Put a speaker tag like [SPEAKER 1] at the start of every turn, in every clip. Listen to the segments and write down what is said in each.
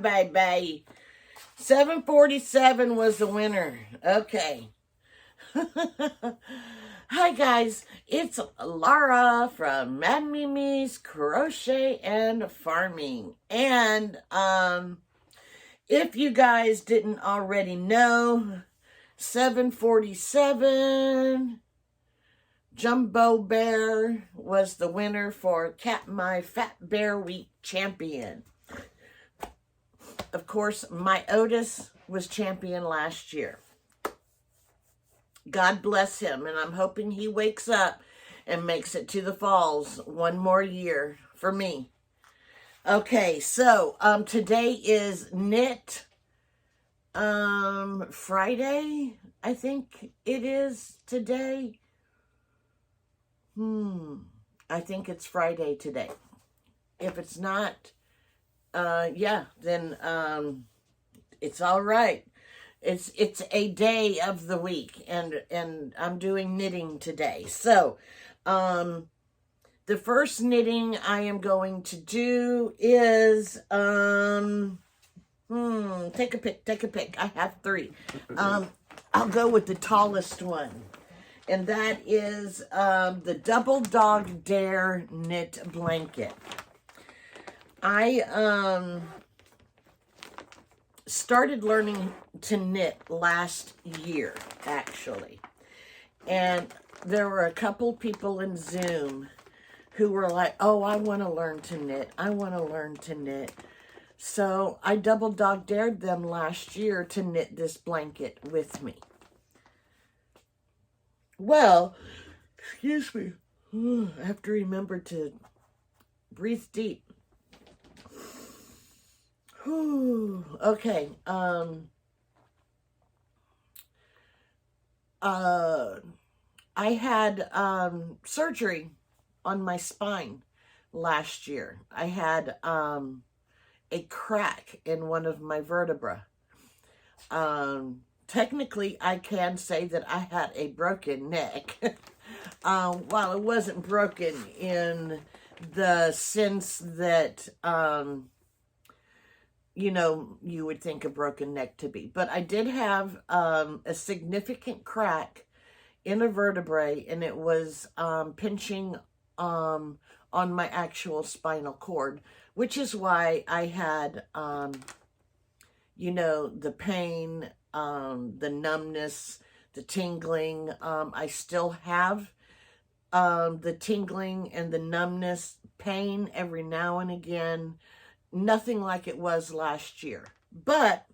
[SPEAKER 1] baby. 747 was the winner. Okay. Hi guys, it's Laura from Mad Mimi's Crochet and Farming. And if you guys didn't already know, 747 Jumbo Bear was the winner for My Fat Bear Week Champion. Of course, my Otis was champion last year. God bless him, and I'm hoping he wakes up and makes it to the falls one more year for me. Okay, so today is Knit Friday, I think it is today. I think it's Friday today. If it's not, yeah, then it's all right. It's a day of the week, and I'm doing knitting today. So, the first knitting I am going to do is take a pick. I have three. I'll go with the tallest one, and that is the Double Dog Dare knit blanket. I started learning to knit last year, actually. And there were a couple people in Zoom who were like, oh, I want to learn to knit. I want to learn to knit. So I double dog dared them last year to knit this blanket with me. Well, excuse me. I have to remember to breathe deep. Okay. I had surgery on my spine last year. I had a crack in one of my vertebrae. Technically, I can say that I had a broken neck. Well, it wasn't broken in the sense that you know, you would think a broken neck to be. But I did have a significant crack in a vertebrae, and it was pinching on my actual spinal cord, which is why I had, you know, the pain, the numbness, the tingling. I still have the tingling and the numbness, pain every now and again. Nothing like it was last year. But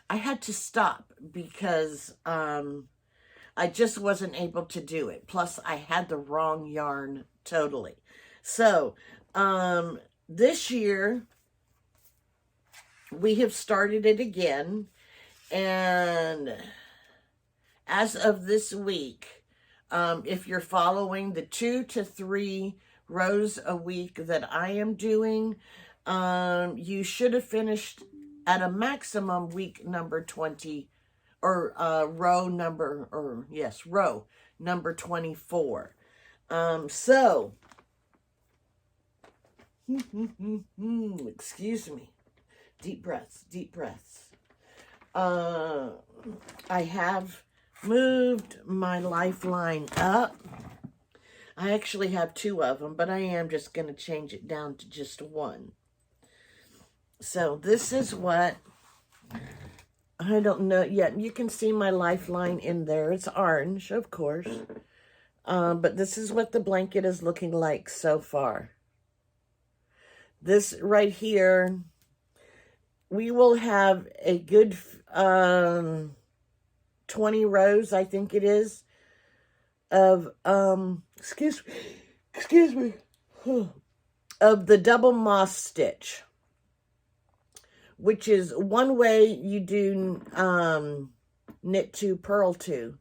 [SPEAKER 1] I had to stop because I just wasn't able to do it. Plus, I had the wrong yarn totally. So, this year, we have started it again. And as of this week, if you're following the 2 to 3 rows a week that I am doing, you should have finished at a maximum week number 20, or row number 24. So, excuse me, deep breaths. I have moved my lifeline up. I actually have 2 of them, but I am just going to change it down to just 1. So this is what, I don't know yet. You can see my lifeline in there. It's orange, of course. But this is what the blanket is looking like so far. This right here, we will have a good 20 rows, I think it is, of excuse me, of the double moss stitch, which is one way you do knit 2, purl 2,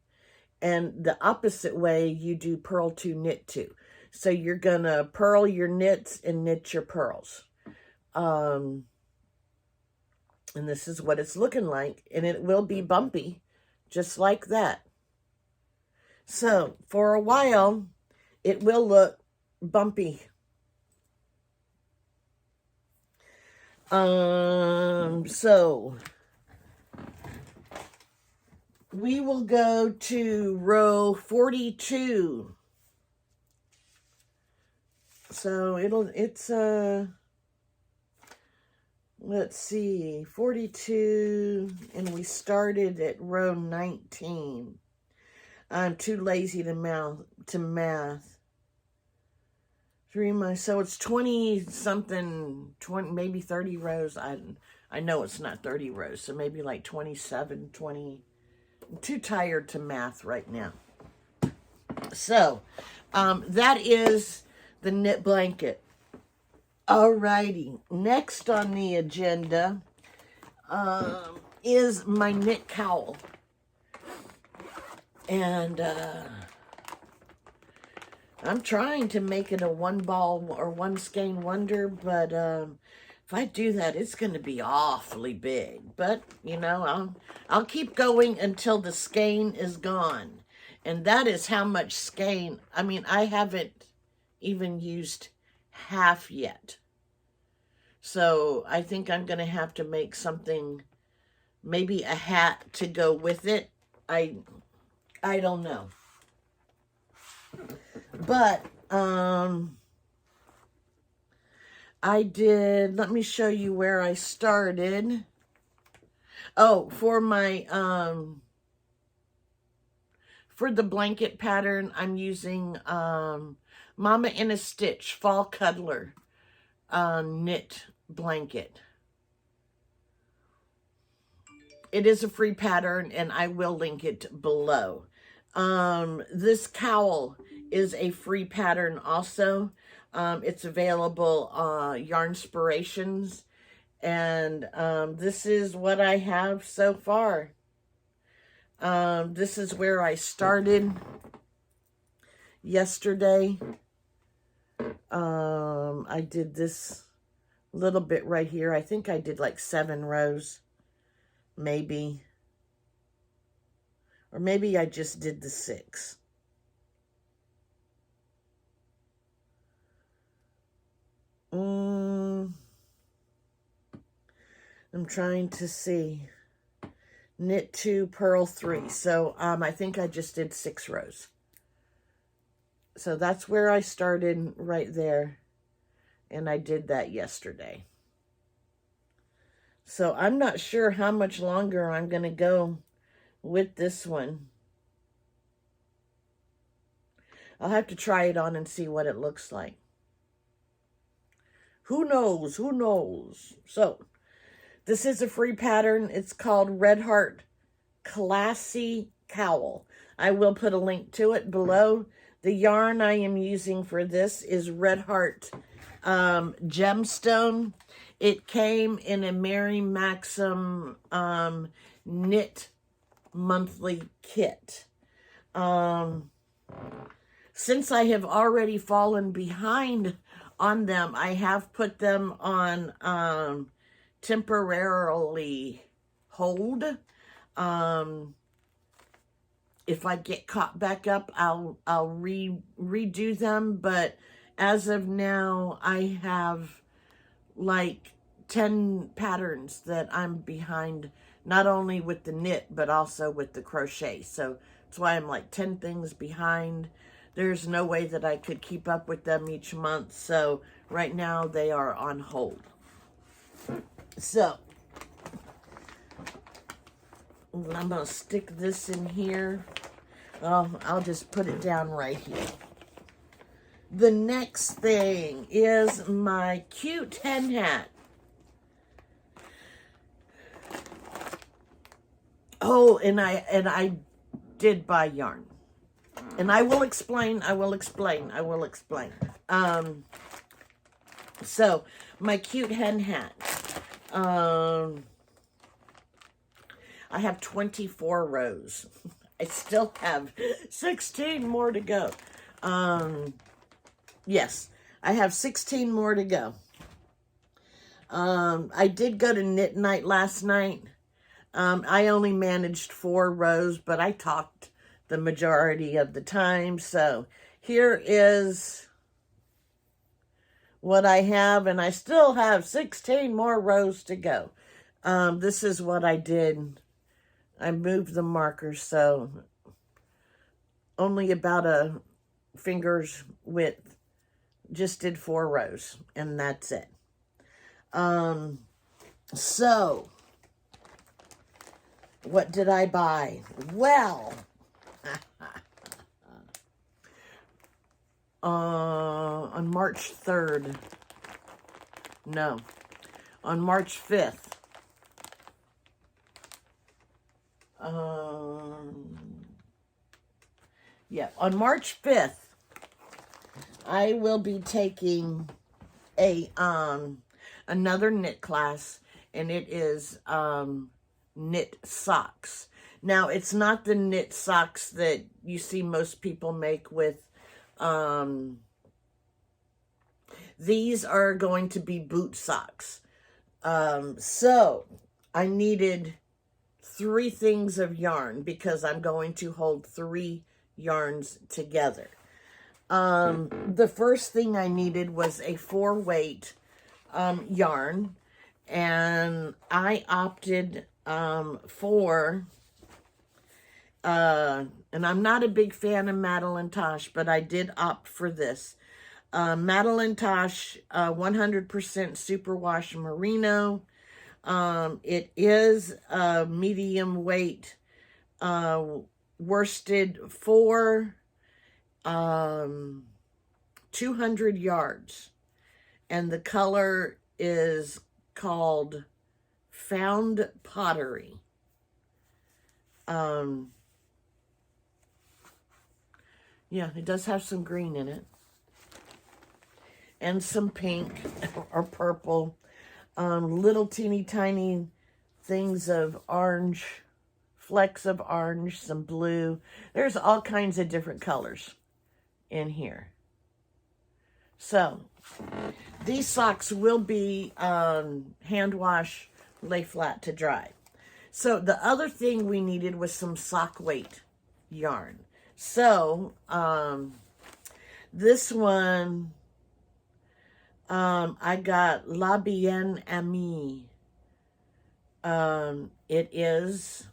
[SPEAKER 1] and the opposite way you do purl 2, knit 2. So you're gonna purl your knits and knit your purls. And this is what it's looking like, and it will be bumpy, just like that. So, for a while, it will look bumpy. So we will go to row 42. So it's let's see, 42, and we started at row 19. I'm too lazy to math. 3 months, so it's 20 something, 20, maybe 30 rows. I know it's not 30 rows, so maybe like 27, 20. I'm too tired to math right now. So, that is the knit blanket. Alrighty, next on the agenda is my knit cowl. And I'm trying to make it a one ball or one skein wonder, but if I do that, it's going to be awfully big. But, you know, I'll keep going until the skein is gone. And that is how much skein, I mean, I haven't even used half yet. So I think I'm going to have to make something, maybe a hat to go with it. I don't know. But I did, let me show you where I started. Oh, for my for the blanket pattern, I'm using Mama in a Stitch Fall Cuddler knit blanket. It is a free pattern, and I will link it below. This cowl is a free pattern also. It's available Yarnspirations, and this is what I have so far. This is where I started yesterday. I did this little bit right here. I think I did like 7 rows, maybe. Or maybe I just did the 6. I'm trying to see. Knit 2, purl 3. So I think I just did 6 rows. So that's where I started right there. And I did that yesterday. So I'm not sure how much longer I'm going to go with this one. I'll have to try it on and see what it looks like. Who knows? Who knows? So this is a free pattern. It's called Red Heart Classy Cowl. I will put a link to it below. The yarn I am using for this is Red Heart Gemstone. It came in a Mary Maxim knit monthly kit. Since I have already fallen behind on them, I have put them on temporarily hold. If I get caught back up, I'll redo them. But as of now, I have like 10 patterns that I'm behind, not only with the knit, but also with the crochet. So that's why I'm like 10 things behind. There's no way that I could keep up with them each month. So right now they are on hold. So I'm going to stick this in here. Oh, I'll just put it down right here. The next thing is my cute hen hat. Oh, and I did buy yarn. And I will explain. So my cute hen hat. I have 24 rows. I still have 16 more to go. Yes, I have 16 more to go. I did go to knit night last night. I only managed 4 rows, but I talked the majority of the time. So here is what I have, and I still have 16 more rows to go. This is what I did. I moved the markers, so only about a finger's width. Just did 4 rows, and that's it. So, what did I buy? Well, on March 3rd, no, on March 5th, yeah, on March 5th, I will be taking a, another knit class, and it is, knit socks. Now, it's not the knit socks that you see most people make with, these are going to be boot socks. So I needed 3 things of yarn because I'm going to hold 3 yarns together. The first thing I needed was a 4-weight yarn, and I opted for, and I'm not a big fan of Madeline Tosh, but I did opt for this. Madeline Tosh 100% superwash merino. It is a medium weight worsted for 200 yards, and the color is called Found Pottery. Yeah, it does have some green in it, and some pink or purple, little teeny tiny things of orange, flecks of orange, some blue. There's all kinds of different colors in here. So these socks will be hand wash, lay flat to dry. So the other thing we needed was some sock weight yarn. So this one, I got La Bien Amie. It is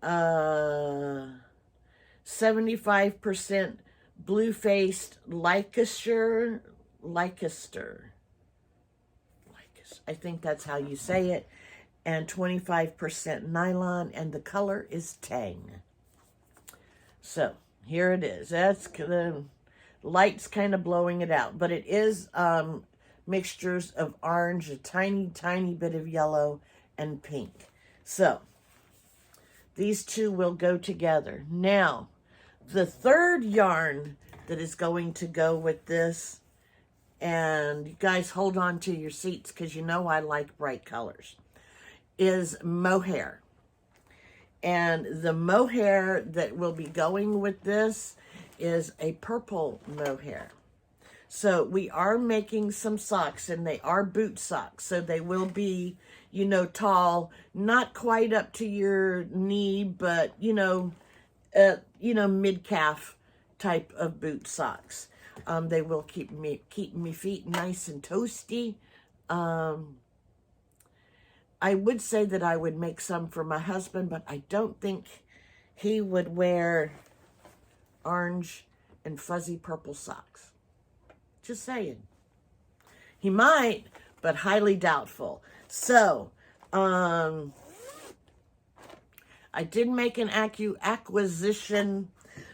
[SPEAKER 1] 75% blue-faced Leicester. I think that's how you say it. And 25% nylon, and the color is Tang. So here it is. That's the light's kind of blowing it out, but it is mixtures of orange, a tiny, tiny bit of yellow, and pink. So these two will go together. Now, the third yarn that is going to go with this, and you guys hold on to your seats because you know I like bright colors, is mohair. And the mohair that will be going with this is a purple mohair. So we are making some socks, and they are boot socks. So they will be, you know, tall, not quite up to your knee, but, mid-calf type of boot socks. They will keep me feet nice and toasty. I would say that I would make some for my husband, but I don't think he would wear orange and fuzzy purple socks. Just saying. He might, but highly doubtful. So, I did make an acquisition,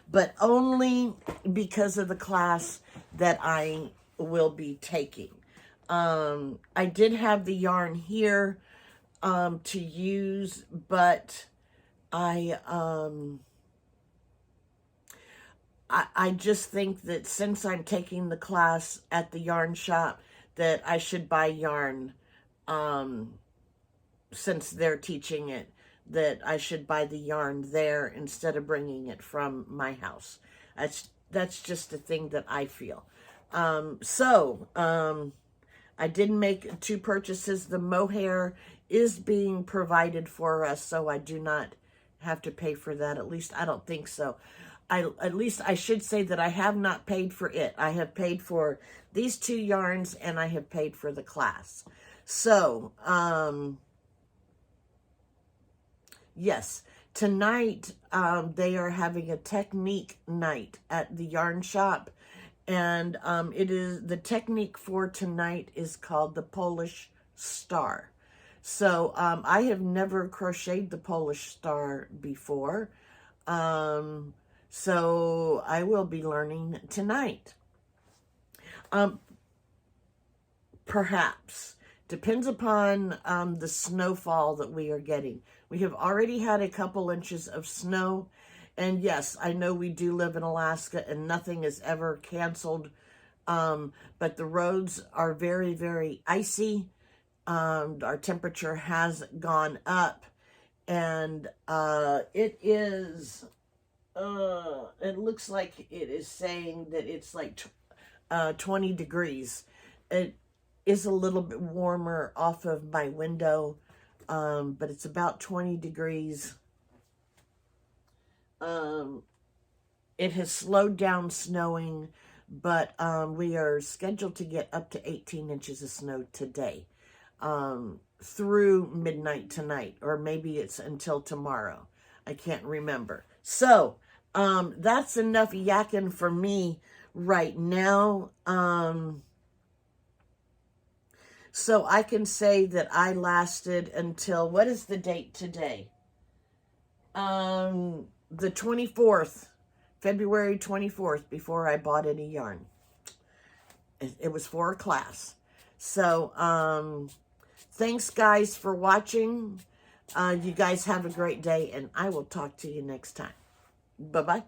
[SPEAKER 1] but only because of the class that I will be taking. I did have the yarn here to use, but I just think that since I'm taking the class at the yarn shop, that I should buy yarn, since they're teaching it, that I should buy the yarn there instead of bringing it from my house. That's just a thing that I feel. I did make 2 purchases. The mohair is being provided for us, so I do not have to pay for that. At least I don't think so. at least I should say that I have not paid for it. I have paid for these 2 yarns, and I have paid for the class. So, yes, tonight they are having a technique night at the yarn shop, and the technique for tonight is called the Polish Star. So I have never crocheted the Polish Star before, so I will be learning tonight. Perhaps. Depends upon the snowfall that we are getting. We have already had a couple inches of snow. And yes, I know we do live in Alaska and nothing is ever canceled. But the roads are very, very icy. Our temperature has gone up. And it looks like it is saying that it's like 20 degrees. It is a little bit warmer off of my window, but it's about 20 degrees. It has slowed down snowing, but we are scheduled to get up to 18 inches of snow today, through midnight tonight, or maybe it's until tomorrow. I can't remember. So that's enough yakking for me right now. So I can say that I lasted until, what is the date today? The 24th, February 24th, before I bought any yarn. It was for a class. So, thanks guys for watching. You guys have a great day, and I will talk to you next time. Bye-bye.